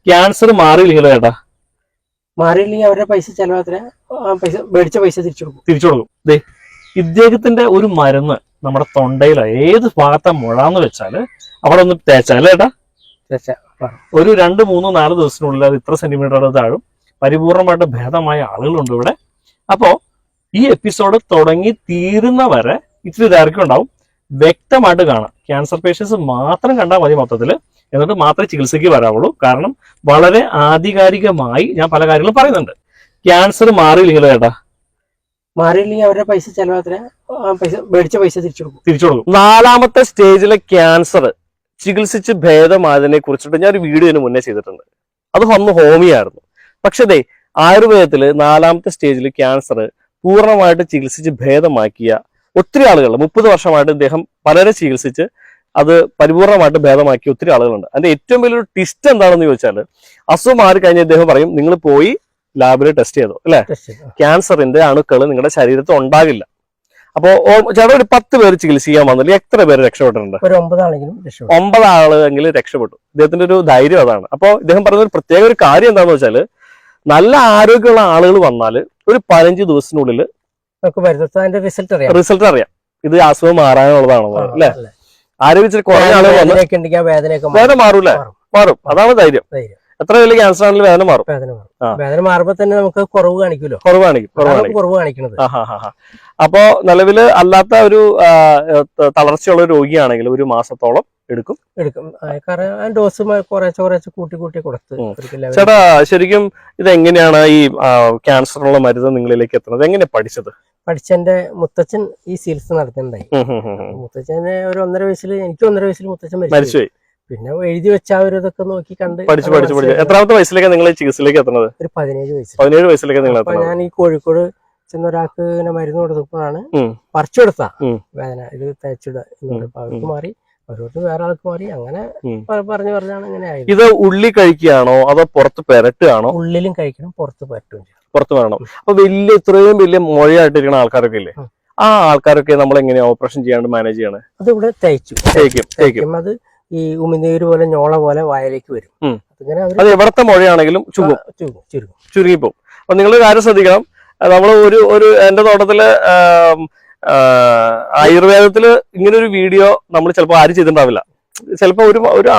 Cancer മാറിയില്ലെങ്കിലോ ചേട്ടാ? മാറിയില്ലെങ്കിൽ അവരുടെ പൈസ ചെലവാത്ര പൈസ മേടിച്ച പൈസ തിരിച്ചു കൊടുക്കും. ഇദ്ദേഹത്തിന്റെ ഒരു മരുന്ന് നമ്മുടെ തൊണ്ടയിലോ ഏത് ഭാഗത്താ മുഴാന്ന് വെച്ചാല് അവിടെ ഒന്ന് തേച്ചാൽ ചേട്ടാ ഒരു 2, 3, 4 ദിവസത്തിനുള്ളിൽ അത് ഇത്ര സെന്റിമീറ്റർ താഴും. പരിപൂർണമായിട്ട് ഭേദമായ ആളുകളുണ്ട് ഇവിടെ. അപ്പോ ഈ എപ്പിസോഡ് തുടങ്ങി തീരുന്നവരെ ഇത്തിരി ദൈർഘ്യം ഉണ്ടാവും. വ്യക്തമായിട്ട് കാണാം. ക്യാൻസർ പേഷ്യൻസ് മാത്രം കണ്ടാൽ മതി മൊത്തത്തില്. എന്നിട്ട് മാത്രമേ ചികിത്സയ്ക്ക് വരാവുള്ളൂ. കാരണം വളരെ ആധികാരികമായി ഞാൻ പല കാര്യങ്ങളും പറയുന്നുണ്ട്. ക്യാൻസർ മാറിയില്ലെങ്കിലോ ചേട്ടാ? മാറിയില്ലെങ്കിൽ അവരുടെ പൈസ ചെലവാത്ര പൈസ മേടിച്ച പൈസ തിരിച്ചു കൊടുക്കും. 4ാമത്തെ സ്റ്റേജിലെ ക്യാൻസർ ചികിത്സിച്ച് ഭേദമായതിനെ കുറിച്ചിട്ട് ഞാൻ ഒരു വീഡിയോന് മുന്നേ ചെയ്തിട്ടുണ്ട്. അത് ഹോമിയോ ആയിരുന്നു. പക്ഷേ ആയുർവേദത്തില് 4ാമത്തെ സ്റ്റേജിൽ ക്യാൻസർ പൂർണ്ണമായിട്ട് ചികിത്സിച്ച് ഭേദമാക്കിയ ഒത്തിരി ആളുകൾ 30 വർഷമായിട്ട് ഇദ്ദേഹം പലരെ ചികിത്സിച്ച് അത് പരിപൂർണമായിട്ട് ഭേദമാക്കിയ ഒത്തിരി ആളുകളുണ്ട്. അതിന്റെ ഏറ്റവും വലിയൊരു ട്വിസ്റ്റ് എന്താണെന്ന് ചോദിച്ചാൽ, അസുഖം മാറി കഴിഞ്ഞ ഇദ്ദേഹം പറയും നിങ്ങൾ പോയി ലാബിൽ ടെസ്റ്റ് ചെയ്തോ അല്ലെ, ക്യാൻസറിന്റെ അണുക്കൾ നിങ്ങളുടെ ശരീരത്തിൽ ഉണ്ടാകില്ല. അപ്പോ ചേട്ടാ ഒരു 10 പേര് ചികിത്സിക്കാൻ വന്നില്ല, എത്ര പേര് രക്ഷപ്പെട്ടിട്ടുണ്ട്? 9 ആളെങ്കിലും രക്ഷപ്പെട്ടു. ഇദ്ദേഹത്തിന്റെ ഒരു ധൈര്യം അതാണ്. അപ്പോ ഇദ്ദേഹം പറഞ്ഞ ഒരു പ്രത്യേക ഒരു കാര്യം എന്താണെന്ന് വെച്ചാല്, നല്ല ആരോഗ്യമുള്ള ആളുകൾ വന്നാൽ ഒരു 15 ദിവസത്തിനുള്ളിൽ റിസൾട്ട് അറിയാം ഇത് അസുഖം മാറാനുള്ളതാണോ അല്ലെ. ആരോഗ്യത്തിൽ കുറേ ആളുകൾ വേദന മാറൂലേ? മാറും. അതാണ് ധൈര്യം. എത്ര വലിയ ക്യാൻസർ ആണെങ്കിലും വേദന മാറും. വേദന മാറുമ്പോ തന്നെ നമുക്ക് കുറവ് കാണിക്കുമല്ലോ. കുറവ് കാണിക്കുന്നത്. അപ്പോ നിലവില് അല്ലാത്ത ഒരു തളർച്ചയുള്ള രോഗിയാണെങ്കിൽ 1 മാസത്തോളം എടുക്കും. ഡോസ് കുറേശ്ശെ കൂട്ടി കൊടുത്ത്. ചേട്ടാ ശരിക്കും ഇത് എങ്ങനെയാണ് ഈ ക്യാൻസറിനുള്ള മരുന്ന് നിങ്ങളിലേക്ക് എത്തുന്നത്? എങ്ങനെ പഠിച്ചെന്റെ മുത്തച്ഛൻ ഈ ചികിത്സ നടത്തുന്നുണ്ടായി. മുത്തച്ഛനെ ഒരു 1.5 വയസ്സിൽ, എനിക്ക് 1.5 വയസ്സിൽ മുത്തച്ഛൻ മരിച്ചുപോയി. പിന്നെ എഴുതി വെച്ച അവരതൊക്കെ നോക്കി കണ്ട് പഠിച്ചു. എത്രാമത്തെ വയസ്സിലേക്കാണ് നിങ്ങൾ ചികിത്സയിലേക്ക് എത്തുന്നത്? ഒരു 17 വയസ്സിലേക്ക് നിങ്ങൾ. ഞാൻ ഈ കോഴിക്കോട് ചെന്ന ഒരാൾക്ക് ഇങ്ങനെ മരുന്ന് കൊടുത്തപ്പോഴാണ് പറിച്ചു കൊടുത്താ വേദന ഇത് തേച്ചിട അവർക്ക് മാറി, ഓരോരുത്തർ വേറെ ആൾക്ക് മാറി. അങ്ങനെ പറഞ്ഞാണ് ഇങ്ങനെ ആയത്. ഇത് ഉള്ളി കഴിക്കുകയാണോ അതോ പുറത്ത് പെരട്ടുകയാണോ? ഉള്ളിലും കഴിക്കണം, പുറത്ത് പെരട്ടും പുറത്ത് വേണം. അപ്പൊ ഇത്രയും വലിയ മൊഴയായിട്ടിരിക്കുന്ന ആൾക്കാരൊക്കെ ഇല്ലേ, ആ ആൾക്കാരൊക്കെ നമ്മൾ എങ്ങനെയാ ഓപ്പറേഷൻ ചെയ്യാണ്ട് മാനേജ് ചെയ്യണേ? അത് ഇവിടെ തേക്കും. അത് ഈ ഉമിനീര് പോലെ ഞോള പോലെ വായലേക്ക് വരും. അത് എവിടത്തെ മൊഴയാണെങ്കിലും ചുരുങ്ങിപ്പോവും. അപ്പൊ നിങ്ങൾ കാര്യം ശ്രദ്ധിക്കണം. നമ്മൾ ഒരു എന്റെ തോട്ടത്തില് ആയുർവേദത്തില് ഇങ്ങനെ ഒരു വീഡിയോ നമ്മൾ ചിലപ്പോൾ ആരും ചെയ്തിട്ടുണ്ടാവില്ല. ചിലപ്പോൾ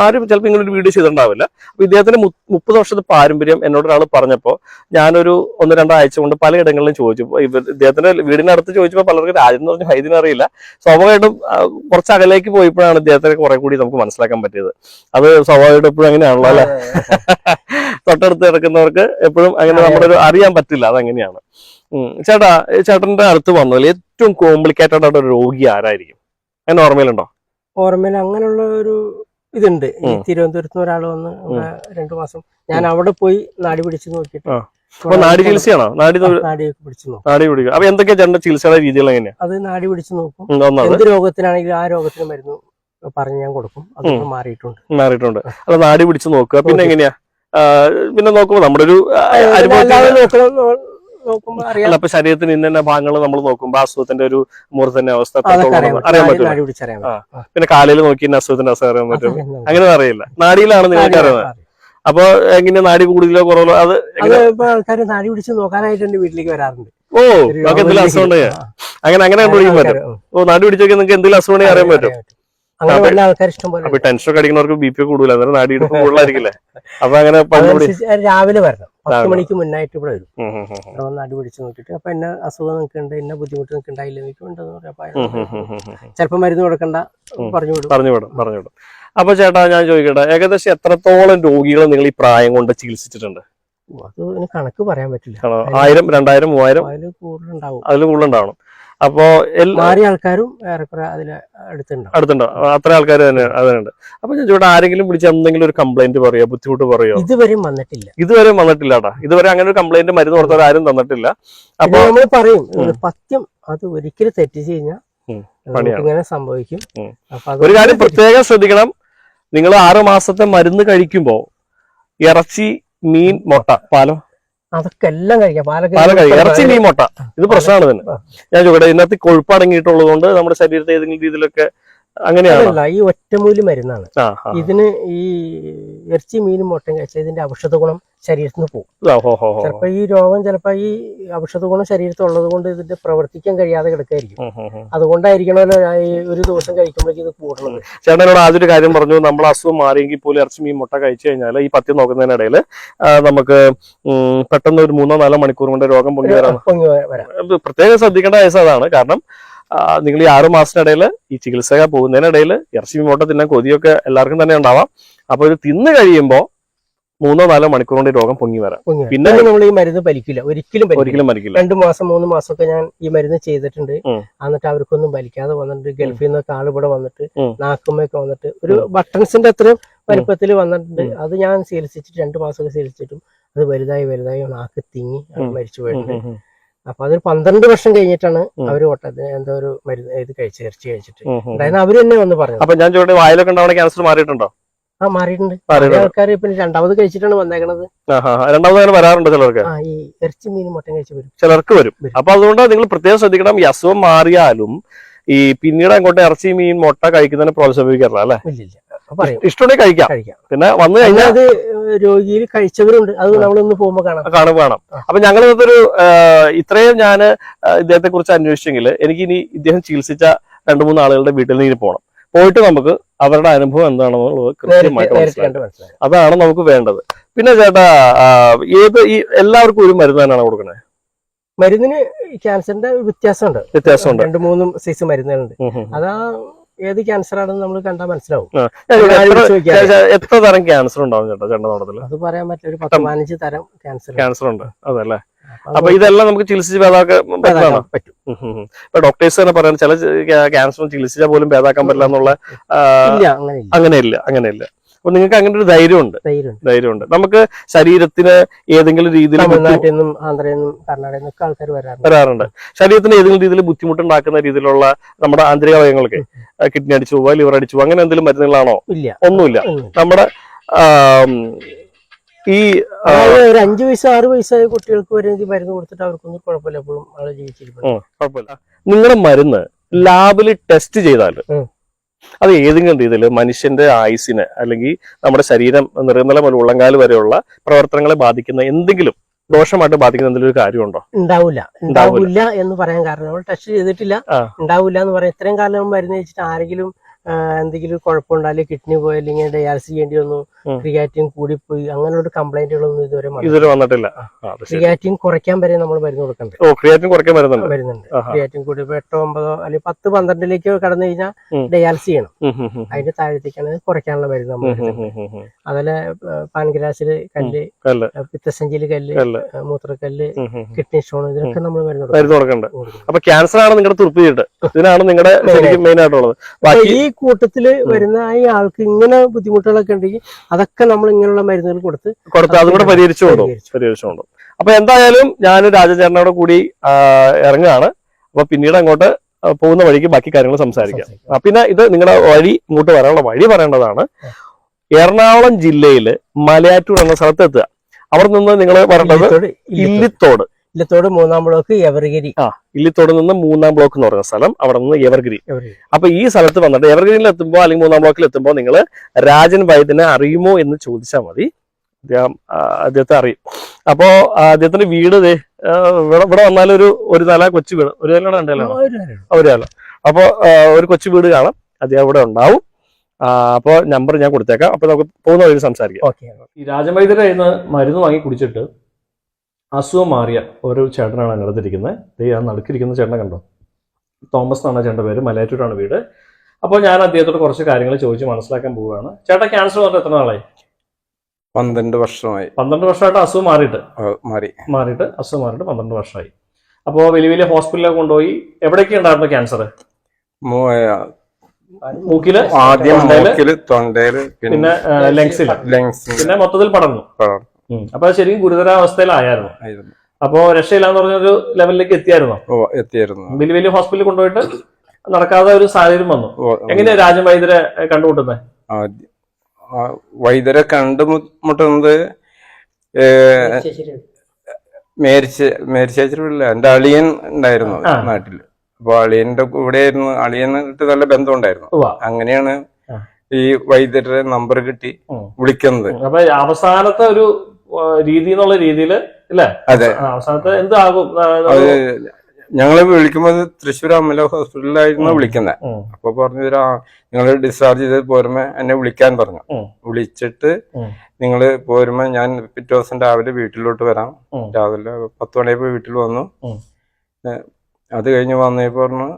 ആരും ചിലപ്പോൾ ഇങ്ങനെ ഒരു വീഡിയോ ചെയ്തിട്ടുണ്ടാവില്ല. അപ്പൊ ഇദ്ദേഹത്തിന് 30 വർഷത്തെ പാരമ്പര്യം എന്നോട് ഒരാൾ പറഞ്ഞപ്പോ ഞാനൊരു 1-2 ആഴ്ച കൊണ്ട് പലയിടങ്ങളിലും ചോദിച്ചു. ഇദ്ദേഹത്തിന്റെ വീടിനടുത്ത് ചോദിച്ചപ്പോൾ പലർക്കും രാജ്യം എന്ന് പറഞ്ഞ വൈദ്യനെ അറിയില്ല. സ്വാഭാവികമായിട്ടും കുറച്ച് അകലേക്ക് പോയപ്പോഴാണ് ഇദ്ദേഹത്തിനെ കുറെ കൂടി നമുക്ക് മനസ്സിലാക്കാൻ പറ്റിയത്. അത് സ്വാഭാവികമായിട്ടും എപ്പോഴും അങ്ങനെയാണല്ലോ അല്ലെ. തൊട്ടടുത്ത് കിടക്കുന്നവർക്ക് എപ്പോഴും അങ്ങനെ നമ്മളൊരു അറിയാൻ പറ്റില്ല, അതെങ്ങനെയാണ്. ചേട്ടന്റെ അടുത്ത് വന്നതിൽ ഏറ്റവും കോംപ്ലിക്കേറ്റഡ് ആയിട്ട് ഒരു രോഗി ആരായിരിക്കും? അങ്ങനെ ഓർമ്മയിലുണ്ടോ? ഓർമ്മയിൽ അങ്ങനെയുള്ള ഒരു ഇതുണ്ട്. ഈ തിരുവനന്തപുരത്ത് ഒരാൾ വന്ന് 2 മാസം ഞാൻ അവിടെ പോയി നാടി പിടിച്ചു നോക്കിയിട്ട്. നാടി ചികിത്സയാണോ? നാടി പിടിച്ചു നോക്കും. അപ്പൊ എന്തൊക്കെയാ ചേട്ടന്റെ ചികിത്സയുടെ രീതികൾ എങ്ങനെയാ? അത് നാടി പിടിച്ചു നോക്കും. എന്ത് രോഗത്തിനാണെങ്കിലും ആ രോഗത്തിന് മരുന്ന് പറഞ്ഞ് ഞാൻ കൊടുക്കും. അത് മാറിയിട്ടുണ്ട്. അല്ല നാടി പിടിച്ചു നോക്കുക. പിന്നെ എങ്ങനെയാ പിന്നെ നോക്കുമ്പോ നമ്മുടെ ഒരു അല്ല ഇപ്പൊ ശരീരത്തിന് ഇന്ന ഭാഗങ്ങൾ നമ്മൾ നോക്കുമ്പോ അസുഖത്തിന്റെ ഒരു മൂർധന്യ അവസ്ഥ അറിയാൻ പറ്റും. പിന്നെ കാലയിൽ നോക്കി അസുഖത്തിന്റെ അവസ്ഥ അറിയാൻ പറ്റും. അങ്ങനെ അറിയില്ല. നാടിയിലാണ് നിങ്ങൾക്ക് അറിയുന്നത്. അപ്പൊ എങ്ങനെ നാടി കൂടുതലോ കുറവോ അത് ആൾക്കാർ നാടി പിടിച്ച് നോക്കാനായിട്ട് എന്റെ വീട്ടിലേക്ക് വരാറുണ്ട്. ഓ നമുക്ക് എന്തെങ്കിലും അസുഖം ഉണ്ടെങ്കിൽ അങ്ങനെ കണ്ടുപിടിക്കാൻ പറ്റും. ഓ നാടി പിടിച്ചൊക്കെ നിങ്ങൾക്ക് എന്തെങ്കിലും അസുഖം ഉണ്ടെങ്കിൽ അറിയാൻ പറ്റും. അപ്പൊ ടെൻഷൻ അടിക്കുന്നവർക്ക് ബി പി കൂടുതൽ, അന്നേരം നാടിയെടുപ്പ് കൂടുതലായിരിക്കില്ലേ? അപ്പൊ അങ്ങനെ രാവിലെ വരണം, 10 മണിക്ക് മുന്നായിട്ട് ഇവിടെ വരും. അവിടെ നാടി പിടിച്ച് നോക്കിയിട്ട് അപ്പൊ എന്നെ അസുഖം നിൽക്കുന്നുണ്ട്, എന്നെ ബുദ്ധിമുട്ട് നിൽക്കുന്നുണ്ടായില്ല, ചിലപ്പോ മരുന്ന് കൊടുക്കണ്ട പറഞ്ഞു വിടും. അപ്പൊ ചേട്ടാ ഞാൻ ചോദിക്കട്ടെ, ഏകദേശം എത്രത്തോളം രോഗികളെ നിങ്ങൾ ഈ പ്രായം കൊണ്ട് ചികിത്സിച്ചിട്ടുണ്ട്? അത് കണക്ക് പറയാൻ പറ്റില്ല. 1000, 2000, 3000 അതിൽ കൂടുതലുണ്ടാവണം. അപ്പോ മാറിയ ആൾക്കാരും ഏറെക്കുറെ അതില് അടുത്തുണ്ടോ? അത്ര ആൾക്കാർ തന്നെ അതുണ്ട്. അപ്പൊ ഞാൻ ചോദിച്ചാൽ ആരെങ്കിലും വിളിച്ച് എന്തെങ്കിലും ഒരു കംപ്ലൈന്റ് പറയോ, ബുദ്ധിമുട്ട് പറയോ? ഇതുവരെയും വന്നിട്ടില്ല. കേട്ടാ. ഇതുവരെ അങ്ങനെ ഒരു കംപ്ലൈന്റ് മരുന്ന് കൊടുത്തവർ ആരും തന്നിട്ടില്ല. അപ്പൊ നമ്മൾ പറയും പഥ്യം അത് ഒരിക്കലും തെറ്റിച്ച് കഴിഞ്ഞാൽ ഇങ്ങനെ സംഭവിക്കും. ഒരു കാര്യം പ്രത്യേകം ശ്രദ്ധിക്കണം. നിങ്ങൾ 6 മാസത്തെ മരുന്ന് കഴിക്കുമ്പോ ഇറച്ചി, മീൻ, മുട്ട, പാലം അതൊക്കെ എല്ലാം കഴിക്കാം. ഇറച്ചി, മീൻ, മുട്ട ഇത് പ്രശ്നമാണ് തന്നെ. ഞാൻ ചോദിക്കട്ടെ, ഇതിനകത്ത് കൊഴുപ്പ് അടങ്ങിയിട്ടുള്ളത് കൊണ്ട് നമ്മുടെ ശരീരത്തെ ഏതെങ്കിലും രീതിയിലൊക്കെ അങ്ങനെയാണല്ല, ഈ ഒറ്റമൂലി മരുന്നാണ്. ഇതിന് ഈ ഇറച്ചി മീനും മുട്ടയും കഴിച്ചാൽ ഇതിന്റെ ഔഷധ ഗുണം ശരീരത്തിൽ നിന്ന് പോകും. ചിലപ്പോ ഈ രോഗം ചിലപ്പോ ഈ ഔഷധ ഗുണം ശരീരത്തിൽ ഉള്ളത് കൊണ്ട് ഇതിന്റെ പ്രവർത്തിക്കാൻ കഴിയാതെ കിടക്കായിരിക്കും. അതുകൊണ്ടായിരിക്കണമല്ലോ ഒരു ദിവസം കഴിക്കുമ്പോഴേക്കും ഇത് കൂടുന്നത്. ചേട്ടനോട് ആദ്യൊരു കാര്യം പറഞ്ഞു, നമ്മൾ അസുഖം മാറിയെങ്കിൽ പോലും ഇറച്ചി മീൻ മുട്ട കഴിച്ചു കഴിഞ്ഞാൽ ഈ പഥ്യം നോക്കുന്നതിനിടയിൽ നമുക്ക് പെട്ടെന്ന് ഒരു 3-4 മണിക്കൂർ കൊണ്ട് രോഗം പൊങ്ങി വരാം. പ്രത്യേകം ശ്രദ്ധിക്കേണ്ട കേസ് അതാണ്. കാരണം നിങ്ങൾ ഈ 6 മാസത്തിനിടയിൽ ഈ ചികിത്സ പോകുന്നതിനിടയിൽ ഇറച്ചി മീൻ മുട്ട തിന്നാൻ കൊതിയൊക്കെ എല്ലാവർക്കും തന്നെ ഉണ്ടാവാം. അപ്പൊ ഇത് തിന്നു കഴിയുമ്പോൾ 3-4 മണിക്കൂർ കൊണ്ട് രോഗം പൊങ്ങി വരാം. പിന്നെ നമ്മൾ ഈ മരുന്ന് വലിക്കില്ല, ഒരിക്കലും വലിക്കില്ല. 2 മാസം 3 മാസമൊക്കെ ഞാൻ ഈ മരുന്ന് ചെയ്തിട്ടുണ്ട്. എന്നിട്ട് അവർക്കൊന്നും വലിക്കാതെ വന്നിട്ട് ഗൾഫിൽ നിന്നൊക്കെ ആൾ ഇവിടെ വന്നിട്ട് നാക്കുമ്മയൊക്കെ വന്നിട്ട് ഒരു ബട്ടൺസിന്റെ അത്രയും വലുപ്പത്തിൽ വന്നിട്ടുണ്ട്. അത് ഞാൻ ചികിത്സിച്ചിട്ട് 2 മാസമൊക്കെ ചികിത്സിച്ചിട്ടും അത് വലുതായി നാക്ക് തിങ്ങി മരിച്ചു പോയിട്ടുണ്ട്. അപ്പൊ അതൊരു 12 വർഷം കഴിഞ്ഞിട്ടാണ് അവര് എന്തോ ഒരു മരുന്ന് ഇത് ഇറച്ചി കഴിച്ചിട്ട് ഉണ്ടായിരുന്നു. അവര് തന്നെ വന്ന് പറഞ്ഞു. അപ്പൊ ഞാൻ ചോദിച്ചു, വായിലൊക്കെ ഉണ്ടാവുന്ന ക്യാൻസർ മാറിയിട്ടുണ്ടോ? മാറിയിട്ടുണ്ട്. ആൾക്കാർ ഇപ്പൊ 2ാമത് കഴിച്ചിട്ടാണ് വന്നേക്കണത്. 2ാമത് വരാറുണ്ട് ചിലർക്ക്. ഈ ഇറച്ചി മീനും മുട്ടയും കഴിച്ച് വരും, ചിലർക്ക് വരും. അപ്പൊ അതുകൊണ്ട് നിങ്ങൾ പ്രത്യേകം ശ്രദ്ധിക്കണം. ഈ അസുഖം മാറിയാലും ഈ പിന്നീട് അങ്ങോട്ട് ഇറച്ചി മീൻ മുട്ട കഴിക്കുന്നതിന് പ്രോത്സാഹിപ്പിക്കാറില്ല അല്ലെ? ഇഷ്ടമുണ്ടെങ്കിൽ കഴിക്കാം. പിന്നെ വന്നു കഴിഞ്ഞാൽ അത് രോഗിയിൽ കഴിച്ചവരുണ്ട്, അത് നമ്മളൊന്ന് പോകുമ്പോ കാണാം. അപ്പൊ ഞങ്ങൾ ഇന്നത്തെ ഇത്രയും ഞാൻ ഇദ്ദേഹത്തെ കുറിച്ച് അന്വേഷിച്ചെങ്കിൽ എനിക്ക് ഇനി ഇദ്ദേഹം ചികിത്സിച്ച 2-3 ആളുകളുടെ വീട്ടിൽ നിന്ന് പോകണം. പോയിട്ട് നമുക്ക് അവരുടെ അനുഭവം എന്താണെന്നുള്ളത് കൃത്യമായിട്ട് മനസ്സിലാക്കാം. അതാണ് നമുക്ക് വേണ്ടത്. പിന്നെ ചേട്ടാ, ഈ എല്ലാവർക്കും ഒരു മരുന്ന് തന്നെയാണ് കൊടുക്കണേ? മരുന്നിന് ക്യാൻസറിന്റെ വ്യത്യാസമുണ്ട്. 2-3 സൈസ് മരുന്നുകളുണ്ട്. അതാ ഏത് ക്യാൻസർ ആണെന്ന് നമ്മൾ കണ്ടാൽ മനസ്സിലാവും. എത്ര തരം ക്യാൻസർ ഉണ്ടാവും ചേട്ടന്റെ നോട്ടത്തില്? അത് പറയാൻ പറ്റില്ല, ഒരു 10-15 തരം ക്യാൻസർ ഉണ്ട്. അതല്ലേ? അപ്പൊ ഇതെല്ലാം നമുക്ക് ചികിത്സിച്ച് ഭേദാക്കാൻ പറ്റും. ഇപ്പൊ ഡോക്ടേഴ്സ് തന്നെ പറയാൻ ചില ക്യാൻസർ ചികിത്സിച്ചാൽ പോലും ഭേദാക്കാൻ പറ്റില്ല എന്നുള്ള അങ്ങനെയില്ല. അപ്പൊ നിങ്ങൾക്ക് അങ്ങനെ ഒരു ധൈര്യമുണ്ട്. നമുക്ക് ശരീരത്തിന് ഏതെങ്കിലും രീതിയിൽ വരാറുണ്ട്. ശരീരത്തിന് ഏതെങ്കിലും രീതിയിൽ ബുദ്ധിമുട്ടുണ്ടാക്കുന്ന രീതിയിലുള്ള നമ്മുടെ ആന്തരിക അവയവങ്ങൾക്ക് കിഡ്നി അടിച്ചു പോവുക, ലിവർ അടിച്ചു പോവുക, അങ്ങനെ എന്തെങ്കിലും മരുന്നുകളാണോ? ഒന്നുമില്ല. നമ്മുടെ ഈ ഒരു 5 വയസ്സ് 6 വയസ്സായ കുട്ടികൾക്ക് വരെ മരുന്ന് കൊടുത്തിട്ട് അവർക്കൊന്നും കുഴപ്പമില്ല, എപ്പോഴും ആളെ ജീവിച്ചിരിക്കും. നിങ്ങളുടെ മരുന്ന് ലാബിൽ ടെസ്റ്റ് ചെയ്താൽ അത് ഏതെങ്കിലും രീതിയിൽ മനുഷ്യന്റെ ആയുസിന് അല്ലെങ്കിൽ നമ്മുടെ ശരീരം നിറനില മുതൽ ഉള്ളങ്കാല് വരെയുള്ള പ്രവർത്തനങ്ങളെ ബാധിക്കുന്ന എന്തെങ്കിലും ദോഷമായിട്ട് ബാധിക്കുന്ന എന്തെങ്കിലും ഒരു കാര്യമുണ്ടോ? ഉണ്ടാവില്ല എന്ന് പറയാൻ കാരണം നമ്മൾ ടെസ്റ്റ് ചെയ്തിട്ടില്ല. ഉണ്ടാവില്ല എന്ന് പറയാം. ഇത്രയും കാലം മരുന്ന് കഴിച്ചിട്ട് ആരെങ്കിലും എന്തെങ്കിലും കുഴപ്പമുണ്ടായാലും കിഡ്നി പോയി അല്ലെങ്കിൽ ഡയാലിസിസ് ചെയ്യേണ്ടി വന്നു, ക്രിയാറ്റിൻ കൂടിപ്പോയി, അങ്ങനെയുള്ള കംപ്ലൈന്റുകളൊന്നും ഇതുവരെ വന്നിട്ടില്ല. ക്രിയാറ്റിൻ കുറയ്ക്കാൻ വരെ നമ്മൾ മരുന്ന് കൊടുക്കണ്ടേ? വരുന്നുണ്ട്. ക്രിയാറ്റിൻ കൂടി 8, 9 അല്ലെങ്കിൽ 10, 12 കടന്നു കഴിഞ്ഞാൽ ഡയാലിസിസ് ചെയ്യണം. അതിന്റെ താഴത്തേക്കാണ് കുറയ്ക്കാനുള്ള മരുന്ന് നമ്മൾ. അതല്ല പാൻക്രാസില് കല്ല്, പിത്തസഞ്ചിയില് കല്ല്, മൂത്രക്കല്ല്, കിഡ്നി സ്റ്റോൺ, ഇതിനൊക്കെ നമ്മൾ മരുന്ന് കൊടുക്കണ്ട. അപ്പൊ ക്യാൻസർ ആണ് നിങ്ങളുടെ തുറപ്പിച്ചിട്ട് ഇതിനാണ് നിങ്ങളുടെ മെയിൻ ആയിട്ടുള്ളത്. ഈ കൂട്ടത്തില് വരുന്ന ഈ ആൾക്ക് ഇങ്ങനെ ബുദ്ധിമുട്ടുകളൊക്കെ ഉണ്ടെങ്കിൽ അതൊക്കെ നമ്മൾ ഇങ്ങനെയുള്ള മരുന്നുകൾ കൊടുത്ത് അതുകൂടെ പരിഹരിച്ചുകൊണ്ടു. അപ്പൊ എന്തായാലും ഞാൻ രാജചേട്ടനോട് കൂടി ഇറങ്ങുകയാണ്. അപ്പൊ പിന്നീട് അങ്ങോട്ട് പോകുന്ന വഴിക്ക് ബാക്കി കാര്യങ്ങൾ സംസാരിക്കാം. പിന്നെ ഇത് നിങ്ങളുടെ വഴി ഇങ്ങോട്ട് വരാനുള്ള വഴി പറയേണ്ടതാണ്. എറണാകുളം ജില്ലയില് മലയാറ്റൂർ എന്ന സ്ഥലത്ത് എത്തുക. അവിടെ നിന്ന് നിങ്ങൾ പറയേണ്ടത് ഇല്ലിത്തോട് 3-ാം ബ്ലോക്ക് എവർഗിരി. ഇല്ലിത്തോട് നിന്ന് 3-ാം ബ്ലോക്ക് എന്ന് പറയുന്ന സ്ഥലം, അവിടെ നിന്ന് എവർഗിരി. അപ്പൊ ഈ സ്ഥലത്ത് വന്നിട്ട് എവർഗിരിയിൽ എത്തുമ്പോൾ അല്ലെങ്കിൽ 3-ാം ബ്ലോക്കിൽ എത്തുമ്പോൾ നിങ്ങൾ രാജൻ വൈദ്യനെ അറിയുമോ എന്ന് ചോദിച്ചാൽ മതി. അദ്ദേഹത്തെ അറിയും. അപ്പോ അദ്ദേഹത്തിന്റെ വീട് ഇവിടെ വന്നാൽ ഒരു നില കൊച്ചു വീട്, ഒരു നില ഒരു നില. അപ്പൊ ഒരു കൊച്ചു വീട് കാണാം, അദ്ദേഹം ഇവിടെ ഉണ്ടാവും. അപ്പൊ നമ്പർ ഞാൻ കൊടുത്തേക്കാം. അപ്പൊ നമുക്ക് പോകുന്ന വഴി സംസാരിക്കാം. ഈ രാജൻ വൈദ്യരുടെ കയ്യിൽ നിന്ന് മരുന്ന് വാങ്ങി കുടിച്ചിട്ട് അസുഖം മാറിയ ഒരു ചേട്ടനാണ് അതിനടുത്തിരിക്കുന്നത്. ആ നടുക്കിരിക്കുന്ന ചേട്ടനെ കണ്ടോ? തോമസ് എന്നാണ് ചേട്ടൻ്റെ പേര്, മലയാറ്റൂരാണ് വീട്. അപ്പോൾ ഞാൻ അദ്ദേഹത്തോട് കുറച്ച് കാര്യങ്ങൾ ചോദിച്ച് മനസ്സിലാക്കാൻ പോവുകയാണ്. ചേട്ടാ, ക്യാൻസർ വന്നിട്ട് എത്ര നാളായി? 12 വർഷമായി. 12 വർഷമായിട്ട് അസുഖം മാറിയിട്ട് അസുഖം മാറിയിട്ട് 12 വർഷമായി. അപ്പോൾ വലിയ വലിയ ഹോസ്പിറ്റലിലൊക്കെ കൊണ്ടുപോയി. എവിടെയൊക്കെ ഉണ്ടായിരുന്നു ക്യാൻസർ? മൂക്കില്, ആദ്യം തൊണ്ടയില്, പിന്നെ ലങ്സിൽ, പിന്നെ മൊത്തത്തിൽ പടർന്നു. അപ്പൊ ശരിക്കും ഗുരുതരാവസ്ഥയിലായിരുന്നു. അപ്പോ രക്ഷയില്ലാന്ന് പറഞ്ഞൊരു ലെവലിലേക്ക് എത്തിയായിരുന്നോ? വലിയ വലിയ ഹോസ്പിറ്റലിൽ കൊണ്ടുപോയിട്ട് നടക്കാതെ ഒരു സാഹചര്യം വന്നു. എങ്ങനെയാ രാജൻ വൈദ്യരെ കണ്ടുമുട്ടുന്നത്? വൈദ്യരെ കണ്ടുമുട്ടുന്നത് മേരിച്ചേച്ചില്ല, എന്റെ അളിയൻ ഉണ്ടായിരുന്നു നാട്ടില്. അപ്പൊ അളിയന്റെ കൂടെ ആയിരുന്നു, അളിയനായിട്ട് നല്ല ബന്ധം ഉണ്ടായിരുന്നു. അങ്ങനെയാണ് ഈ വൈദ്യരുടെ നമ്പർ കിട്ടി വിളിക്കുന്നത്. അപ്പൊ അവസാനത്തെ ഒരു രീതി എന്നുള്ള രീതിയില് അല്ലേ? അതെ, അവസാനത്തെ എന്താകും? ഞങ്ങള് വിളിക്കുമ്പോ തൃശ്ശൂർ അമല ഹോസ്പിറ്റലിലായിരുന്നു വിളിക്കുന്നത്. അപ്പൊ പറഞ്ഞു നിങ്ങൾ ഡിസ്ചാർജ് ചെയ്ത് പോരുമ്പോ എന്നെ വിളിക്കാൻ പറഞ്ഞു. വിളിച്ചിട്ട് നിങ്ങള് പോരുമ്പോ ഞാൻ പിറ്റേ ദിവസം രാവിലെ വീട്ടിലോട്ട് വരാം. രാവിലെ 10 മണിയായപ്പോ വീട്ടിൽ വന്നു. അത് കഴിഞ്ഞ് വന്നപ്പോ പറഞ്ഞു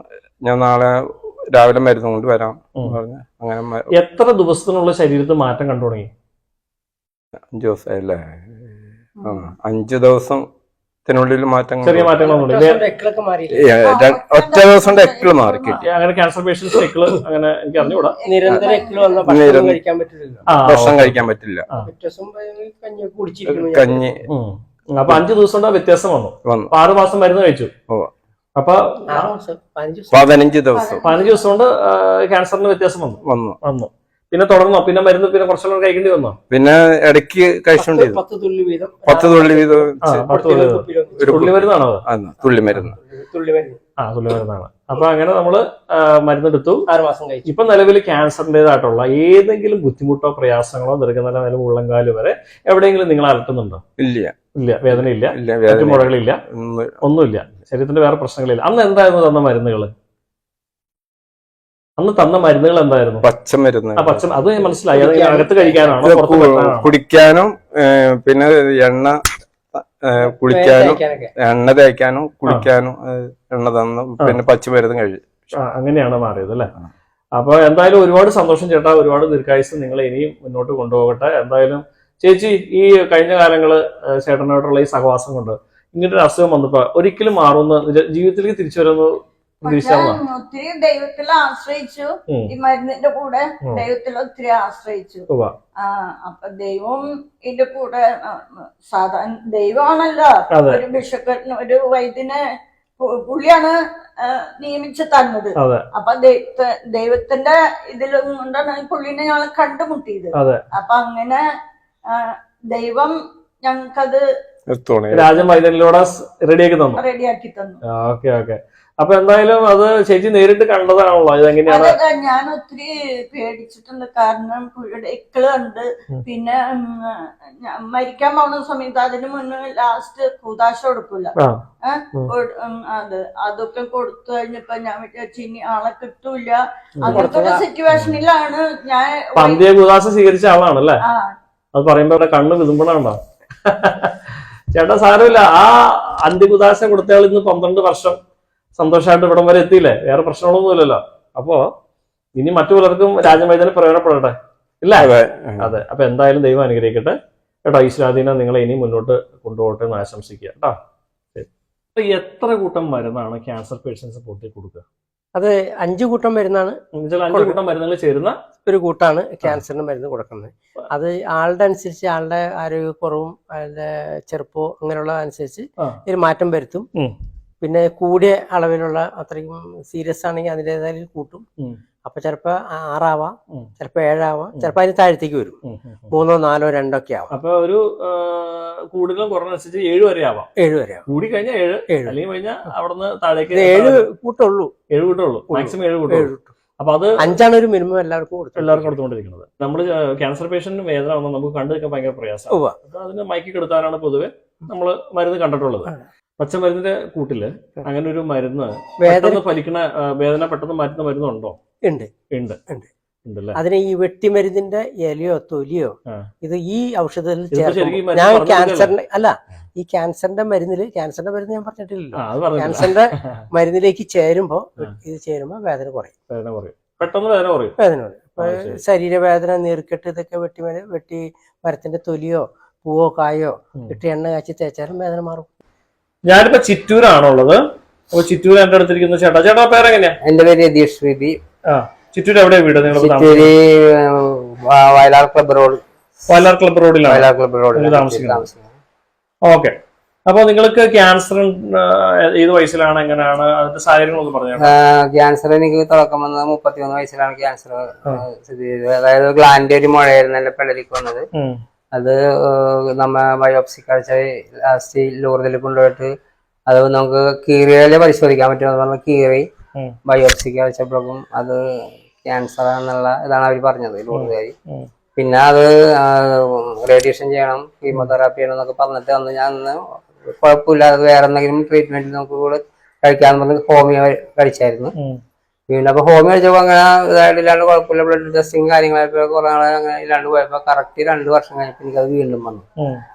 ഞാൻ നാളെ രാവിലെ മരുന്ന് കൊണ്ട് വരാം പറഞ്ഞു. അങ്ങനെ എത്ര ദിവസത്തിനുള്ള ശരീരത്തിൽ മാറ്റം കണ്ടു തുടങ്ങി? 5 ദിവസമായില്ലേ? 5 ദിവസത്തിനുള്ളിൽ മാറ്റം, ചെറിയ മാറ്റങ്ങളൊന്നും ഒറ്റ ദിവസം കൊണ്ട് എക്കിള് മാറി കിട്ടി. അങ്ങനെ ക്യാൻസർ പേഷ്യൻസ് എക്കിള് അങ്ങനെ എനിക്ക് അറിഞ്ഞുകൂടാ. നിരന്തരം എക്കിള് വന്നാൽ ഭക്ഷണം കഴിക്കാൻ പറ്റില്ല. ഭക്ഷണം കഴിക്കാൻ പറ്റില്ല. കഞ്ഞി. അപ്പൊ 5 ദിവസം കൊണ്ട് വ്യത്യാസം വന്നു. 6 മാസം മരുന്ന് കഴിച്ചു. അപ്പൊ 15 ദിവസം കൊണ്ട് ക്യാൻസറിന് വ്യത്യാസം വന്നു. പിന്നെ തുടർന്നോ? പിന്നെ മരുന്ന് പിന്നെ കുറച്ചെല്ലാം കഴിക്കേണ്ടി വന്നോ? പിന്നെ ഇടയ്ക്ക് കഴിച്ചോണ്ടിരുന്നു. 10 തുള്ളി വീതം. 10 തുള്ളി വീതം. തുള്ളി മരുന്നാണോ? തുള്ളി മരുന്ന്. തുള്ളി മരുന്നാണ്. അപ്പൊ അങ്ങനെ നമ്മള് മരുന്നെടുത്തു. 6 മാസം കഴിച്ചു. ഇപ്പൊ നിലവിൽ ക്യാൻസറിന്റേതായിട്ടുള്ള ഏതെങ്കിലും ബുദ്ധിമുട്ടോ പ്രയാസങ്ങളോ ദീർഘകാലം വരെ ഉള്ളംകാല് വരെ എവിടെയെങ്കിലും നിങ്ങൾ അലട്ടുന്നുണ്ടോ? ഇല്ല. വേദനയില്ല, മുഴകളില്ല, ഒന്നുമില്ല, ശരീരത്തിന്റെ വേറെ പ്രശ്നങ്ങളില്ല. അന്ന് എന്തായിരുന്നു തന്ന മരുന്നുകള്? അന്ന് തന്ന മരുന്നുകൾ എന്തായിരുന്നു? പച്ചമരുന്ന്. അത് മനസ്സിലായി. അത് അകത്ത് കഴിക്കാനാണോ കുടിക്കാനും പിന്നെ എണ്ണ കുളിക്കാനും എണ്ണ തേക്കാനും കുളിക്കാനും എണ്ണ തന്നു. പിന്നെ പച്ചമരുന്ന് കഴിച്ചു. അങ്ങനെയാണ് മാറിയത് അല്ലെ? അപ്പൊ എന്തായാലും ഒരുപാട് സന്തോഷം ചേട്ടാ. ഒരുപാട് ദീർഘായുസ് നിങ്ങൾ ഇനിയും മുന്നോട്ട് കൊണ്ടുപോകട്ടെ. എന്തായാലും ചേച്ചി ഈ കഴിഞ്ഞ കാലങ്ങള് ചേട്ടനോട്ടുള്ള ഈ സഹവാസം കൊണ്ട് ഇങ്ങനൊരു അസുഖം വന്നപ്പോ ഒരിക്കലും മാറുന്ന ജീവിതത്തിലേക്ക് തിരിച്ചു വരുന്ന ഒത്തിരി ദൈവത്തിൽ ആശ്രയിച്ചു. ഈ മരുന്നിന്റെ കൂടെ ദൈവത്തിൽ ഒത്തിരി ആശ്രയിച്ചു. അപ്പൊ ദൈവം ഇതിന്റെ കൂടെ സാധാരണ ദൈവമാണല്ലോ. ഒരു ബിഷപ്പിന് ഒരു വൈദ്യനെ പുള്ളിയാണ് നിയമിച്ച് തന്നത്. അപ്പൊ ദൈവത്തിന്റെ ഇതിലും കൊണ്ടാണ് പുള്ളിനെ ഞങ്ങൾ കണ്ടുമുട്ടിയത്. അപ്പൊ അങ്ങനെ ദൈവം ഞങ്ങൾക്കത് രാജവൈദ്യനിലൂടെ റെഡിയാക്കി തന്നു. Okay okay. അപ്പൊ എന്തായാലും അത് ചേച്ചി നേരിട്ട് കണ്ടതാണല്ലോ. ഇതെങ്ങനെയാണ്? ഞാൻ ഒത്തിരി പേടിച്ചിട്ടുണ്ട്. കാരണം പുള്ളിയുടെ എക്കിള് ഉണ്ട്. പിന്നെ മരിക്കാൻ പോകുന്ന സമയത്ത് അതിന് മുന്നേ ലാസ്റ്റ് കൂതാശ കൊടുക്കൂല. അതൊക്കെ കൊടുത്തു കഴിഞ്ഞപ്പോ ഞാൻ വിചാരിച്ചു ഇനി ആളെ കിട്ടൂല. അങ്ങനത്തെ ഒരു സിറ്റുവേഷനിലാണ് ഞാൻ കൂതാശ സ്വീകരിച്ച ആളാണല്ലേ? അത് പറയുമ്പോ അവിടെ കണ്ണ് വിതുമ്പണുണ്ടോ? ചേട്ടാ സാരമില്ല. ആ അന്ത്യകുദാശ കൊടുത്തയാൾ ഇന്ന് 12 വർഷം സന്തോഷമായിട്ട് ഇവിടം വരെ എത്തിയില്ലേ? വേറെ പ്രശ്നങ്ങളൊന്നുമില്ലല്ലോ. അപ്പോ ഇനി മറ്റു പലർക്കും രാജവൈദ്യനെ പ്രയോജനപ്പെടട്ടെ ഇല്ലേ? അതെ. അപ്പൊ എന്തായാലും ദൈവം അനുഗ്രഹിക്കട്ടെ കേട്ടോ. ഈശ്വരാധീനം നിങ്ങളെ ഇനി മുന്നോട്ട് കൊണ്ടുപോകട്ടെ എന്ന് ആശംസിക്കുക കേട്ടോ. എത്ര കൂട്ടം മരുന്നാണ് ക്യാൻസർ പേഷ്യൻസ് പൊട്ടി കൊടുക്കുക? അത് 5 കൂട്ടം മരുന്നാണ്. 5 കൂട്ടം മരുന്നുകൾ ചേരുന്ന ഒരു കൂട്ടാണ് ക്യാൻസറിന് മരുന്ന് കൊടുക്കുന്നത്. അത് ആളുടെ അനുസരിച്ച്, ആളുടെ ആരോഗ്യക്കുറവും ആളുടെ ചെറുപ്പവും അങ്ങനെയുള്ള അനുസരിച്ച് ഒരു മാറ്റം വരുത്തും. പിന്നെ കൂടിയ അളവിലുള്ള അത്രയും സീരിയസ് ആണെങ്കിൽ അതിൻ്റെതായ കൂട്ടും. അപ്പൊ ചിലപ്പോ 6 ആവാം, ചിലപ്പോ 7 ആവാം, ചിലപ്പോ അതിന് താഴത്തേക്ക് വരും. 3, 4, 2 ഒക്കെ ആവാം. അപ്പൊ ഒരു കൂടുതലും കുറഞ്ഞനുസരിച്ച് 7 വരെ ആവാം. 7 വരെ ആവാം. കൂടി കഴിഞ്ഞാൽ 7, അല്ലെങ്കിൽ കഴിഞ്ഞാൽ അവിടുന്ന് താഴേക്ക് 7 കൂട്ടുള്ളൂ. 7 കൂട്ടുള്ളൂ. മാക്സിമം 7 കൂട്ടുള്ളൂ. അപ്പൊ അത് 5 ഒരു മിനിമം എല്ലാവർക്കും കൊടുത്തുകൊണ്ടിരിക്കുന്നത്. നമ്മൾ ക്യാൻസർ പേഷ്യന്റിന് വേദന വന്നാൽ നമുക്ക് കണ്ടു നിൽക്കാൻ ഭയങ്കര പ്രയാസമാണ്. അതിന് മയക്കി കെടുത്താനാണ് പൊതുവെ നമ്മൾ മരുന്ന് കണ്ടിട്ടുള്ളത്. പച്ചമരുന്നിന്റെ കൂട്ടില് അങ്ങനെ ഒരു മരുന്ന് പെട്ടെന്ന് ഫലിക്കണ വേദന പെട്ടെന്ന് മാറ്റുന്ന മരുന്നുണ്ടോ? ഉണ്ട്. അതിന് ഈ വെട്ടിമരുന്നിന്റെ ഇലയോ തൊലിയോ ഇത് ഈ ഔഷധത്തിൽ ഞാൻ ക്യാൻസറിന്റെ ഈ ക്യാൻസറിന്റെ മരുന്നില് ഞാൻ പറഞ്ഞിട്ടില്ലല്ലോ. ക്യാൻസറിന്റെ മരുന്നിലേക്ക് ചേരുമ്പോ ഇത് ചേരുമ്പോ വേദന കുറയും. പെട്ടെന്ന് വേദന കുറയും. ശരീരവേദന, നീർക്കെട്ട് ഇതൊക്കെ വെട്ടി മരത്തിന്റെ തൊലിയോ പൂവോ കായോ ഇട്ട് എണ്ണ കാച്ചി തേച്ചാലും വേദന മാറും. ഞാനിപ്പോ ചിറ്റൂരാണുള്ളത്. അപ്പൊ ചിറ്റൂർ എന്റെ അടുത്തിരിക്കുന്ന ചേട്ടാ പേരെങ്ങനെയാ? എന്റെ പേര് യതീഷ് ശ്രീതി. ചിറ്റൂർ എവിടെയാ വീട്? Vayalar club road. Vayalar club റോഡിലാണ് താമസിക്കുന്നത്. ഓക്കെ. അപ്പൊ നിങ്ങൾക്ക് ക്യാൻസർ ഏത് വയസ്സിലാണ്, എങ്ങനെയാണ് അതിന്റെ സാഹചര്യങ്ങളൊന്ന് പറഞ്ഞു? ക്യാൻസർ എനിക്ക് തുടക്കം വന്നത് 33 വയസ്സിലാണ് ക്യാൻസർ സ്ഥിതി ചെയ്തത്. അതായത് ഗ്ലാൻഡ് ഒരു മുഴയായിരുന്നു എന്റെ പിള്ളേർക്ക് വന്നത്. അത് നമ്മ ബയോപ്സി കാഴ്ച ലാസ്റ്റ് ലൂർദിൽ കൊണ്ടുപോയിട്ട് അത് നമുക്ക് കീറിയാലേ പരിശോധിക്കാൻ പറ്റുമെന്ന് പറഞ്ഞാൽ കീറി ബയോപ്സിക്ക് അയച്ചപ്പോഴേക്കും അത് ക്യാൻസർ എന്നുള്ള ഇതാണ് അവർ പറഞ്ഞത് കൂടുതലായി. പിന്നെ അത് റേഡിയേഷൻ ചെയ്യണം, കീമോതെറാപ്പി ചെയ്യണം എന്നൊക്കെ പറഞ്ഞിട്ട് അന്ന് ഞാൻ കുഴപ്പമില്ലാതെ വേറെ എന്തെങ്കിലും ട്രീറ്റ്മെന്റ് നമുക്ക് കൂടെ കഴിക്കാന്ന് പറഞ്ഞ് ഹോമിയോ കഴിച്ചായിരുന്നു. വീണ്ടും അപ്പൊ ഹോമിയോ കഴിച്ചപ്പോ അങ്ങനെ ഇതായിട്ടില്ലാണ്ട് കുഴപ്പമില്ല, ബ്ലഡ് ടെസ്റ്റിങ് കാര്യങ്ങളായപ്പോ കുറെ നാളെ അങ്ങനെ ഇല്ലാണ്ട് പോയപ്പോ കറക്റ്റ് 2 വർഷം കഴിഞ്ഞപ്പോ എനിക്കത് വീണ്ടും വന്നു.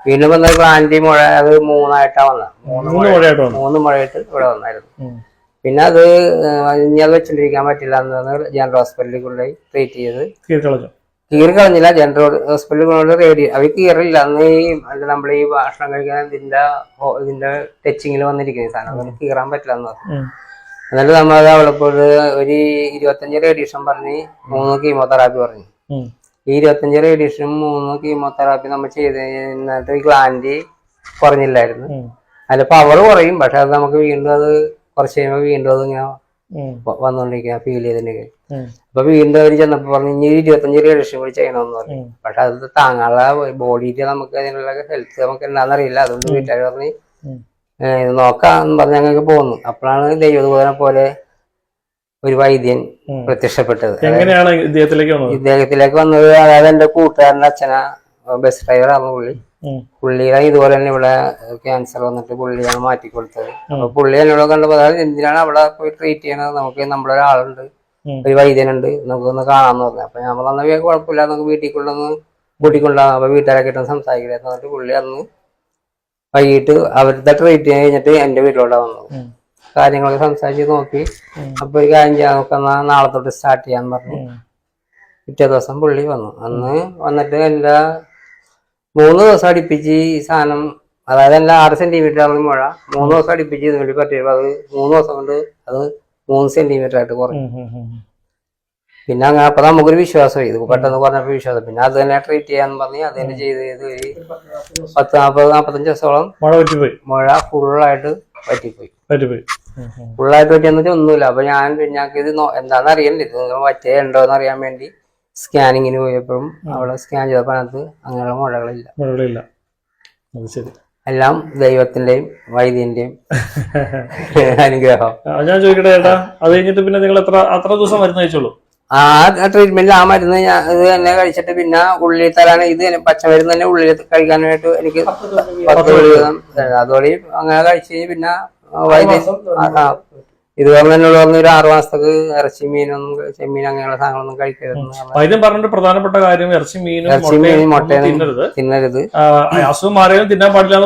വീണ്ടും വന്ന ഗ്ലാൻഡി മുഴ അത് 3 വന്നത്, 3 മുഴയായിട്ട് ഇവിടെ വന്നായിരുന്നു. പിന്നെ അത് ഇനി അത് വെച്ചിട്ടിരിക്കാൻ പറ്റില്ല എന്ന് ജനറൽ ഹോസ്പിറ്റലിൽ കൊണ്ടുപോയി ട്രീറ്റ് ചെയ്ത് കീറി കളഞ്ഞില്ല. ജനറൽ ഹോസ്പിറ്റലിൽ കൊണ്ടുപോയി അവർ കീറില്ല. അന്ന് ഈ നമ്മൾ ഈ ഭക്ഷണം കഴിക്കാൻ ഇതിന്റെ ടച്ചിങ്ങിൽ വന്നിരിക്കുന്ന സാധനം കീറാൻ പറ്റില്ല എന്ന് പറഞ്ഞു. എന്നിട്ട് നമ്മളത് അവിടെ പോയിട്ട് ഒരു 25 റേഡിയേഷൻ പറഞ്ഞ് 3 കീമോതെറാപ്പി പറഞ്ഞു. ഈ 25 റേഡിയേഷനും 3 കീമോതെറാപ്പി നമ്മൾ ചെയ്ത് കഴിഞ്ഞിട്ട് ഗ്ലാൻഡ് കുറഞ്ഞില്ലായിരുന്നു. അതിന്റെ പവർ കുറയും, പക്ഷെ അത് നമുക്ക് വീണ്ടും അത് കുറച്ച് കഴിയുമ്പോൾ വീണ്ടും അത് ഇങ്ങനെ വന്നുകൊണ്ടിരിക്കുക ഫീൽ ചെയ്തിട്ടുണ്ടെങ്കിൽ. അപ്പൊ വീണ്ടും അവർ ചെന്നപ്പോ പറഞ്ഞു ഇനി 25 റേഡിയേഷൻ കൂടി ചെയ്യണമെന്ന് പറഞ്ഞു. പക്ഷെ അത് താങ്ങാനുള്ള ബോഡിയിൽ നമുക്ക് അതിനുള്ള ഹെൽത്ത് നമുക്ക് എന്താണെന്നറിയില്ല. അതുകൊണ്ട് വീട്ടുകാർ പറഞ്ഞ് ഇത് നോക്കാന്ന് പറഞ്ഞ് ഞങ്ങൾക്ക് പോന്നു. അപ്പോഴാണ് ദൈവദൂതനെ പോലെ ഒരു വൈദ്യൻ പ്രത്യക്ഷപ്പെട്ടത്. ഇദ്ദേഹത്തിലേക്ക് വന്നത് അതായത് എന്റെ കൂട്ടുകാരന്റെ അച്ഛനാ ബസ് ഡ്രൈവറാണ് പുള്ളിയുടെ ഇതുപോലെ തന്നെ ഇവിടെ ക്യാൻസർ വന്നിട്ട് പുള്ളിയാണ് മാറ്റിക്കൊടുത്തത്. അപ്പൊ പുള്ളി എന്നോട് കണ്ടപ്പോ അതായത് എന്തിനാണ് അവിടെ പോയി ട്രീറ്റ് ചെയ്യണത്, നമുക്ക് നമ്മുടെ ഒരാളുണ്ട്, ഒരു വൈദ്യനുണ്ട്, നമുക്കൊന്ന് കാണാന്ന് പറഞ്ഞു. അപ്പൊ ഞാൻ പറഞ്ഞ കുഴപ്പമില്ല, നമുക്ക് വീട്ടിൽ കൊണ്ടൊന്ന് കൂട്ടിക്കൊണ്ടാകും. അപ്പൊ വീട്ടുകാരെ കിട്ടുന്ന സംസാരിക്കലെന്ന് പറഞ്ഞിട്ട് പുള്ളി അന്ന് വൈകിട്ട് അവരുടെ ട്രീറ്റ് കഴിഞ്ഞിട്ട് എന്റെ വീട്ടിലോട്ടാ വന്നത്. കാര്യങ്ങളൊക്കെ സംസാരിച്ച് നോക്കി. അപ്പൊ ഒരു കാര്യം ചെയ്യാൻ നോക്കുന്ന നാളെ തൊട്ട് സ്റ്റാർട്ട് ചെയ്യാന്ന് പറഞ്ഞു. പിറ്റേ ദിവസം പുള്ളി വന്നു. അന്ന് വന്നിട്ട് എല്ലാ 3 ദിവസം അടുപ്പിച്ച് ഈ സാധനം, അതായത് എല്ലാ 6 സെന്റിമീറ്റർ മുഴ 3 ദിവസം അടുപ്പിച്ച് ഇതിന് വേണ്ടി പറ്റിയപ്പോ അത് 3 ദിവസം കൊണ്ട് അത് 3 സെന്റിമീറ്റർ ആയിട്ട് കുറഞ്ഞു. പിന്നെ അങ്ങനെ അപ്പൊ നമുക്കൊരു വിശ്വാസമായി, ഇത് പെട്ടെന്ന് പറഞ്ഞപ്പോ വിശ്വാസം. പിന്നെ അത് തന്നെ ട്രീറ്റ് ചെയ്യാന്ന് പറഞ്ഞ് അത് തന്നെ ചെയ്ത് ഒരു 40-45 ദിവസത്തോളം മുഴ ഫുള്ളായിട്ട് പറ്റിപ്പോയി. ഫുള്ളായിട്ട് പറ്റിയെന്ന് വെച്ചാൽ ഒന്നുമില്ല. അപ്പൊ ഞങ്ങൾക്ക് ഇത് എന്താണെന്ന് അറിയണ്ടേ, ഇത് പറ്റേ ഉണ്ടോന്ന് അറിയാൻ വേണ്ടി സ്കാനിങ്ങിന് പോയപ്പോഴും അവിടെ സ്കാൻ ചെയ്തപ്പോൾ അതിനകത്ത് അങ്ങനെയുള്ള മുഴകളില്ല. എല്ലാം ദൈവത്തിന്റെയും വൈദ്യന്റെയും അനുഗ്രഹം. ഞാൻ ചോദിക്കട്ടെ ചേട്ടാ, അത് കഴിഞ്ഞിട്ട് പിന്നെ നിങ്ങൾ അത്ര ദിവസം മരുന്ന് കഴിച്ചോളൂ? ആ ട്രീറ്റ്മെന്റ് ആ മരുന്ന് ഇത് തന്നെ കഴിച്ചിട്ട് പിന്നെ ഉള്ളിൽ തരാണ് ഇത് പച്ചമരുന്ന് തന്നെ ഉള്ളിൽ കഴിക്കാനായിട്ട് എനിക്ക് 10 വീതം അതോടെ അങ്ങനെ കഴിച്ച് പിന്നെ വൈദ്യം ഇത് എന്നോട് പറഞ്ഞ ഒരു 6 മാസത്തേക്ക് ഇറച്ചി മീനൊന്നും ചെമ്മീൻ അങ്ങനെയുള്ള സാധനങ്ങളൊന്നും കഴിക്കരുത്. വൈദ്യം പറഞ്ഞ പ്രധാനപ്പെട്ട കാര്യം ഇറച്ചി മീനും മുട്ടയും തിന്നരുത്, അസുഖം മാറിയാലും തിന്നാൻ പാടില്ല,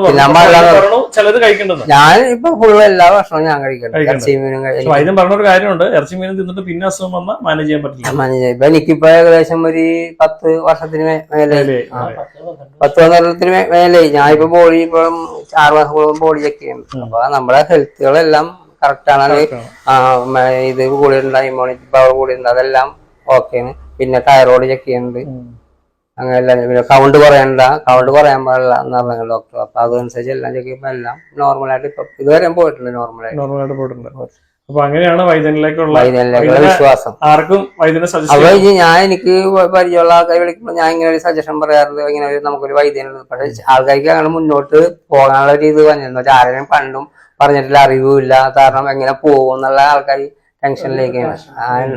ചിലത് കഴിക്കേണ്ടത്. ഞാൻ ഇപ്പൊ ഫുള്ള് എല്ലാ ഭക്ഷണവും ഞാൻ കഴിക്കണം. ഇറച്ചി മീനും വൈദ്യം പറഞ്ഞൊരു കാര്യമുണ്ട്, ഇറച്ചി മീനും തിന്നിട്ട് പിന്നെ അസുഖം വന്നാൽ മാനേജ് ചെയ്യാൻ പറ്റില്ല. മാനേജ് ചെയ്യാം. ഇപ്പൊ എനിക്കിപ്പോ ഏകദേശം ഒരു 10 വർഷത്തിന് മേലെ 10 വർഷത്തിന് മേലെ ഞാൻ ഇപ്പൊ ബോഡി ഇപ്പം 6 മാസം കൂടുമ്പോൾ ബോഡി ചെക്ക് ചെയ്യുന്നുണ്ട്. അപ്പൊ നമ്മുടെ ഹെൽത്തുകളെല്ലാം കറക്റ്റ് ആണ്. ഇത് കൂടിയുണ്ട്, ഇമ്മ്യൂണിറ്റി പവർ കൂടിയുണ്ട്, അതെല്ലാം ഓക്കെയാണ്. പിന്നെ തൈറോയ്ഡ് ചെക്ക് ചെയ്യുന്നുണ്ട്, അങ്ങനെയല്ല. പിന്നെ കൗണ്ട് കുറയാൻ പാടില്ല എന്ന് പറഞ്ഞു ഡോക്ടർ. അപ്പൊ അതനുസരിച്ച് എല്ലാം ചെക്ക് ചെയ്യുമ്പോൾ എല്ലാം നോർമലായിട്ട് ഇപ്പൊ ഇതുവരെ പോയിട്ടുണ്ട്, നോർമലായിട്ട് പോയിട്ടുണ്ട്. അപ്പൊ അങ്ങനെയാണ് വൈദ്യനിലേക്കുള്ള വിശ്വാസം. ആർക്കും അപ്പൊ ഞാൻ എനിക്ക് പരിചയമുള്ള ആൾക്കാർ വിളിക്കുമ്പോൾ ഞാൻ ഇങ്ങനെ ഒരു സജഷൻ പറയാറുണ്ട്, ഇങ്ങനെ നമുക്കൊരു വൈദ്യനുണ്ട്. പക്ഷെ ആൾക്കാർക്ക് അങ്ങനെ മുന്നോട്ട് പോകാനുള്ള ഒരു ഇത് പറഞ്ഞിരുന്നു. ആരെയും പണ്ടും പറഞ്ഞിട്ടില്ല, അറിവില്ല, കാരണം എങ്ങനെ പോകും എന്നുള്ള ആൾക്കാർ ടെൻഷനിലേക്കാണ്.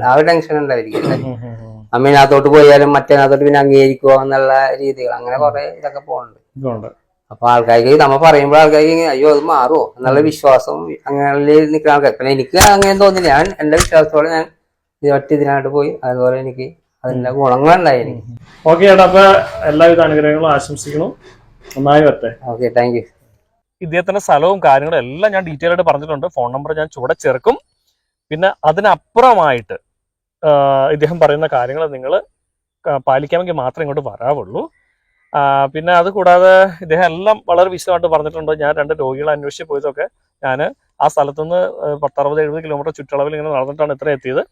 ആ ഒരു ടെൻഷൻ ഉണ്ടായിരിക്കും. അമ്മീനകത്തോട്ട് പോയാലും മറ്റേനകത്തോട്ട് പിന്നെ അംഗീകരിക്കുക എന്നുള്ള രീതികൾ, അങ്ങനെ കുറെ ഇതൊക്കെ പോകുന്നുണ്ട്. അപ്പൊ ആൾക്കാർക്ക് നമ്മ പറയുമ്പോൾ ആൾക്കാർക്ക് അയ്യോ അത് മാറുമോ എന്നുള്ള വിശ്വാസം അങ്ങനെ നിൽക്കുന്ന ആൾക്കാർ. പിന്നെ എനിക്ക് അങ്ങനെ തോന്നില്ല. ഞാൻ എന്റെ വിശ്വാസത്തോടെ ഞാൻ ഇതിനായിട്ട് പോയി, അതുപോലെ എനിക്ക് അതിന്റെ ഗുണങ്ങളുണ്ടായി എനിക്ക്. ഓക്കെ ചേട്ടാ, അപ്പൊ എല്ലാവിധ അനുഗ്രഹങ്ങളും ആശംസിക്കുന്നു. നന്നായി വരട്ടെ. Okay, thank you. ഇദ്ദേഹത്തിന്റെ സ്ഥലവും കാര്യങ്ങളും എല്ലാം ഞാൻ ഡീറ്റെയിൽ ആയിട്ട് പറഞ്ഞിട്ടുണ്ട്. ഫോൺ നമ്പർ ഞാൻ ചുവടെ ചേർക്കും. പിന്നെ അതിനപ്പുറമായിട്ട് ഇദ്ദേഹം പറയുന്ന കാര്യങ്ങൾ നിങ്ങൾ പാലിക്കാമെങ്കിൽ മാത്രമേ ഇങ്ങോട്ട് വരാവുള്ളൂ. പിന്നെ അത് കൂടാതെ ഇദ്ദേഹം എല്ലാം വളരെ വിശദമായിട്ട് പറഞ്ഞിട്ടുണ്ട്. ഞാൻ 2 രോഗികളെ അന്വേഷിച്ച് പോയതൊക്കെ ഞാൻ ആ സ്ഥലത്തുനിന്ന് 10-60-70 കിലോമീറ്റർ ചുറ്റളവിൽ ഇങ്ങനെ നടന്നിട്ടാണ് ഇത്ര എത്തിയത്.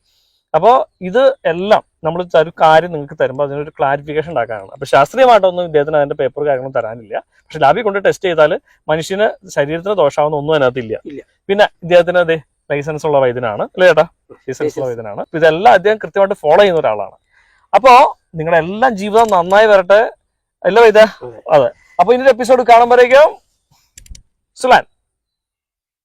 അപ്പോൾ ഇത് എല്ലാം നമ്മൾ ഒരു കാര്യം നിങ്ങൾക്ക് തരുമ്പോൾ അതിനൊരു ക്ലാരിഫിക്കേഷൻ ഉണ്ടാക്കാനാണ്. അപ്പോൾ ശാസ്ത്രീയമായിട്ടൊന്നും ഇദ്ദേഹത്തിന് അതിന്റെ പേപ്പർ കാര്യങ്ങളും തരാനില്ല. പക്ഷെ ലാബിൽ കൊണ്ട് ടെസ്റ്റ് ചെയ്താൽ മനുഷ്യന് ശരീരത്തിന് ദോഷമാവുന്ന ഒന്നും അതിനകത്തില്ല. പിന്നെ ഇദ്ദേഹത്തിന് അതേ ലൈസൻസ് ഉള്ള വൈദ്യനാണ്, അല്ലേ ചേട്ടാ? ലൈസൻസ് ഉള്ള വൈദ്യനാണ്. ഇതെല്ലാം അദ്ദേഹം കൃത്യമായിട്ട് ഫോളോ ചെയ്യുന്ന ഒരാളാണ്. അപ്പോ നിങ്ങളുടെ എല്ലാം ജീവിതം നന്നായി വരട്ടെ, അല്ലേ വൈദ്യ? അതെ. അപ്പൊ ഇനി എപ്പിസോഡ് കാണുമ്പോഴേക്കും സുലാൻ.